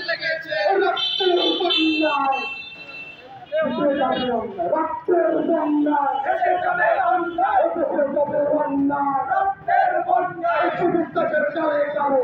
লেগেছে রক্তের বন্যায় রক্তের বন্যায় এসে যাবে অন্যায় রক্তের বন্যায় দেশের কালে কালে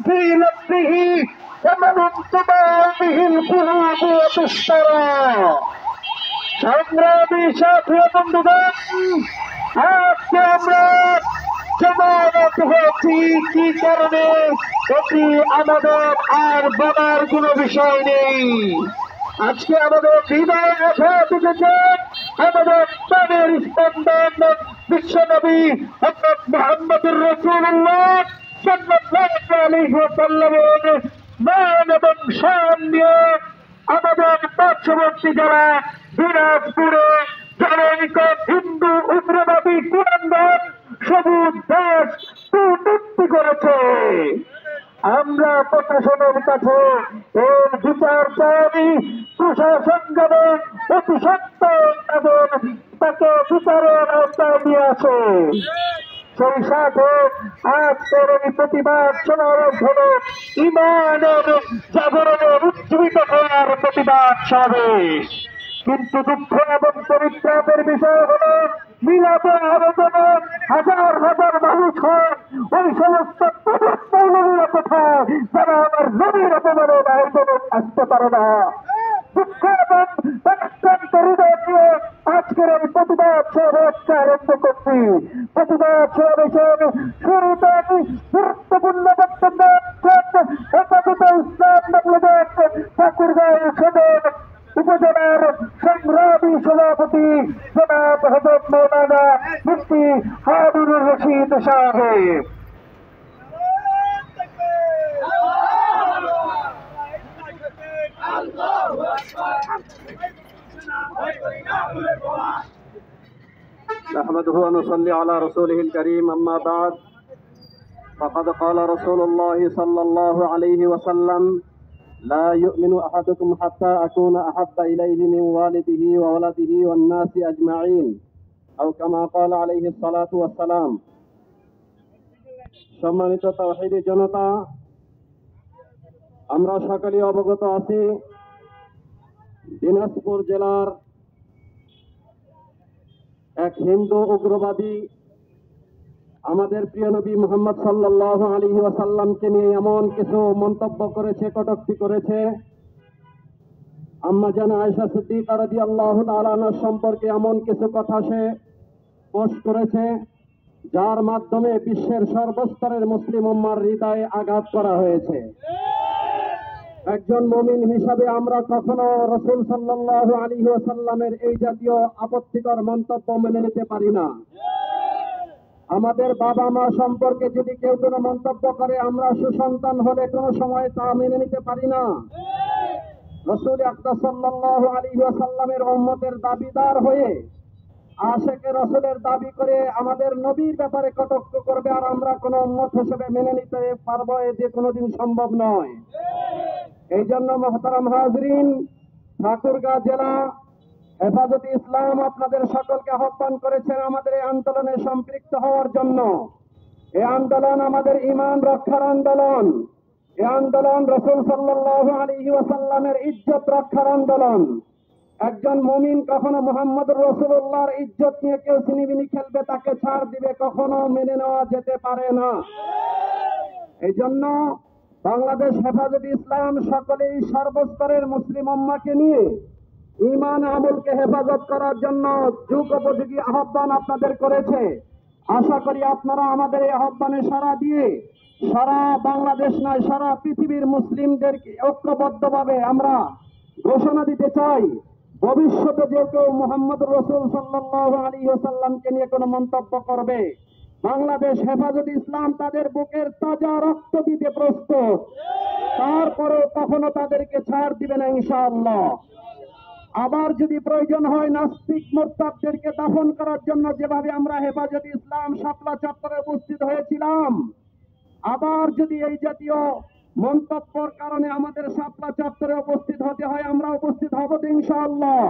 في نفسه ومن انتبه به القلوب وتشترى সংগ্রামী সাথী বন্ধুগণ আজকে আমরা জমায়েত হয়েছি কি কারণে এটি আমাদের আর বলার কোনো বিষয় নেই। আজকে আমাদের হৃদয় আঘাত উঠেছে আমাদের প্রাণের স্পন্দন বিশ্বনবী হযরত মুহাম্মদুর রাসূলুল্লাহ সাল্লাল্লাহু আলাইহি ওয়াসাল্লামের মান এবং শান নিয়ে আমাদের পার্শ্ববর্তী যারা দিনাজপুরে জনৈক হিন্দু উগ্রবাদী কুলাঙ্গার সবুজ দেশ কূটনীতি করেছে। আমরা প্রশাসনের কাছে এর বিচার চাই, প্রশাসন যেন অতি সত্ত্বর এবং তাকে বিচারের আওতায় নিয়ে আসে। সেই সাথে আজকের এই প্রতিবাদ সমাবেশ হল ইমানের জাগরণের উজ্জীবিত হওয়ার প্রতিবাদ সমাবেশ। কিন্তু দুঃখ এবং পরিত্রাপের বিষয় হল মিলাদে আলোচনা হাজার হাজার মানুষ হয় ওই সমস্ত পবিত্র কোথায় যারা আমার নবীর অপমানের আয়োজনে আসতে পারে না। দুঃখ এবং অত্যন্ত হৃদয় দিয়ে আজকের এই প্রতিবাদ সমাবেশকে আরম্ভ করছি। প্রতিবাদ সমাবেশের শুরুতে গুরুত্বপূর্ণ বক্তব্য হেফাজতে ইসলাম বাংলাদেশ ঠাকুরগাঁও সদর উপজেলার সংগ্রামী সভাপতি জনাব হযরত মাওলানা মুফতি হারুনুর রশিদ সাহেব। نحمده ونصلي على رسوله الكريم أما بعد فقد قال رسول الله صلى الله عليه وسلم لا يؤمن أحدكم حتى أكون أحب إليه من والده وولده والناس أجمعين أو كما قال عليه الصلاة والسلام। সম্মানিত তাওহীদি জনতা, আমরা সকলেই অবগত আছি দিনাজপুর জেলার এক হিন্দু উগ্রবাদী আমাদের প্রিয় নবী মুহাম্মদ সাল্লাল্লাহু আলাইহি ওয়াসাল্লামকে নিয়ে এমন কিছু মন্তব্য করেছে, কটূক্তি করেছে। আম্মা জান আয়েশা সিদ্দিকা রাদিয়াল্লাহু তাআলা আনহা সম্পর্কে এমন কিছু কথা সে পোস্ট করেছে যার মাধ্যমে বিশ্বের সর্বস্তরের মুসলিম উম্মার হৃদয়ে আঘাত করা হয়েছে। একজন মুমিন হিসাবে আমরা কখনো রাসূল সাল্লাল্লাহু আলাইহি ওয়াসাল্লামের এই জাতীয় আপত্তিকর মন্তব্য মেনে নিতে পারি না। আমাদের বাবা মা সম্পর্কে যদি কেউ কোনো মন্তব্য করে আমরা সুসন্তান হলে কোনো সময় তা মেনে নিতে পারি না। রাসূল আকরাম সাল্লাল্লাহু আলাইহি ওয়াসাল্লামের উম্মতের দাবিদার হয়ে আশিকে রাসূলের দাবি করে আমাদের নবীর ব্যাপারে কটাক্ষ করবে আর আমরা কোনো উম্মত হিসেবে মেনে নিতে পারবো, এটি কোনোদিন সম্ভব নয়। এই জন্য মুহতারাম হাজরিন, ঠাকুরগাঁও জেলা হেফাজতে ইসলাম আপনাদের সকলকে আহ্বান করেছেন আমাদের এই আন্দোলনে সম্পৃক্ত হওয়ার জন্য। এই আন্দোলন আমাদের ঈমান রক্ষার আন্দোলন। এই আন্দোলন রাসূল সাল্লাল্লাহু আলাইহি ওয়াসাল্লামের ইজ্জত রক্ষার আন্দোলন। একজন মুমিন কখনো মুহাম্মদ রাসূলুল্লাহর ইজ্জত নিয়ে কেউ ছিনিমিনি খেলবে, তাকে ছাড় দিবে, কখনো মেনে নেওয়া যেতে পারে না। এই জন্য বাংলাদেশ হেফাজতে ইসলাম সকলেই সর্বস্তরের মুসলিম উম্মাহকে নিয়ে ঈমান আমলকে হেফাজত করার জন্য যুগোপযোগী আহ্বান আপনাদের করেছে। আশা করি আপনারা আমাদের এই আহ্বানে সাড়া দিয়ে সারা বাংলাদেশ নয়, সারা পৃথিবীর মুসলিমদেরকে ঐক্যবদ্ধভাবে আমরা ঘোষণা দিতে চাই, ভবিষ্যতে যে কেউ মুহাম্মদ রাসূল সাল্লাল্লাহু আলাইহি ওয়াসাল্লামকে নিয়ে কোনো মন্তব্য করবে, বাংলাদেশ হেফাজতে ইসলাম তাদের বুকের তাজা রক্ত দিতে প্রস্তুত, তারপরেও কখনো তাদেরকে ছাড় দিবে না ইনশাআল্লাহ। আবার যদি প্রয়োজন হয় নাস্তিক মুরতাদদেরকে দাফন করার জন্য যেভাবে আমরা হেফাজতে ইসলাম শাপলা চত্বরে উপস্থিত হয়েছিলাম, আবার যদি এই জাতীয় মন্তব্যের কারণে আমাদের শাপলা চত্বরে উপস্থিত হতে হয়, আমরা উপস্থিত হব ইনশাআল্লাহ।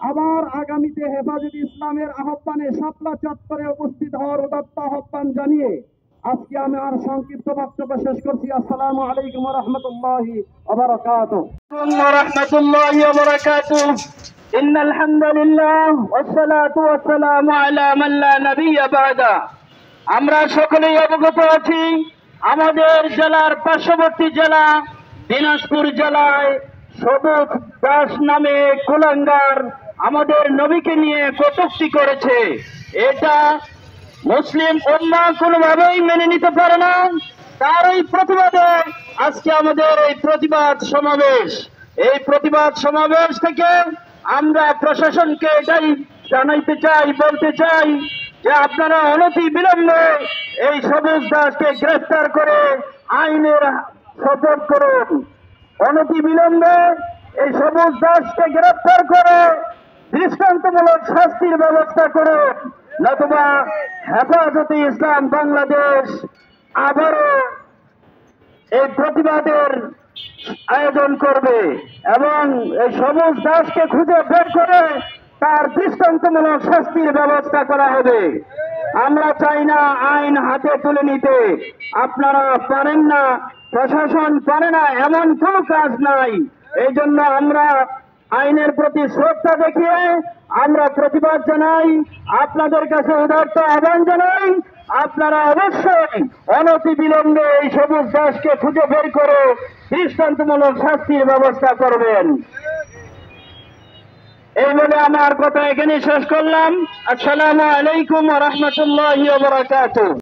আবার আগামীতে হেফাজতে ইসলামের আহ্বানে শাপলা চত্বরে উপস্থিত হওয়ার উদাত্ত আহ্বান জানিয়ে আজকে আমি আর সংক্ষিপ্ত বক্তব্য শেষ করছি। আসসালামু আলাইকুম ওয়া রাহমাতুল্লাহি ওয়া বারাকাতুহু। ওয়া রাহমাতুল্লাহি ওয়া বারাকাতুহু। ইন্নাল হামদুলিল্লাহ ওয়াস সালাতু ওয়াস সালামু আলা মান লা নাবিয়্যা বা'দা। আমরা সকলেই অবগত আছি, আমাদের জেলার পার্শ্ববর্তী জেলা দিনাজপুর জেলায় সবুজ দাস নামে কুলাঙ্গার আমাদের নবীকে নিয়ে কটূক্তি করেছে। এটা মুসলিম উম্মাহ কোনোভাবেই মেনে নিতে পারে না। তারই প্রতিবাদে আজকে আমাদের এই প্রতিবাদ সমাবেশ। এই প্রতিবাদ সমাবেশ থেকে আমরা প্রশাসনকে এটাই জানাইতে চাই, বলতে চাই যে আপনারা অনতি বিলম্বে এই সবুজ দাসকে গ্রেফতার করে আইনের সোপর্দ করুন। অনতি বিলম্বে এই সবুজ দাসকে গ্রেফতার করে দৃষ্টান্তমূলক শাস্তির ব্যবস্থা করুন, নতুবা হেফাজতে ইসলাম বাংলাদেশ আবারও এই প্রতিবাদের আয়োজন করবে এবং এই সবুজ দাসকে খুঁজে বের করে তার দৃষ্টান্তমূলক শাস্তির ব্যবস্থা করা হবে। আমরা চাই না আইন হাতে তুলে নিতে। আপনারা পারেন না, প্রশাসন পারে না, এমন কোনো কাজ নাই। এই জন্য আমরা আইনের প্রতি শ্রদ্ধা দেখিয়ে আমরা প্রতিবাদ জানাই, আপনাদের কাছে উদাত্ত আহ্বান জানাই, আপনারা অবশ্যই অনতি বিলম্বে এই সবুজ দাসকে খুঁজে বের করে দৃষ্টান্তমূলক শাস্তির ব্যবস্থা করবেন। এই বলে আমার কথা এখানে শেষ করলাম। আসসালামু আলাইকুম ওয়া রাহমাতুল্লাহি ওয়া বারাকাতুহু।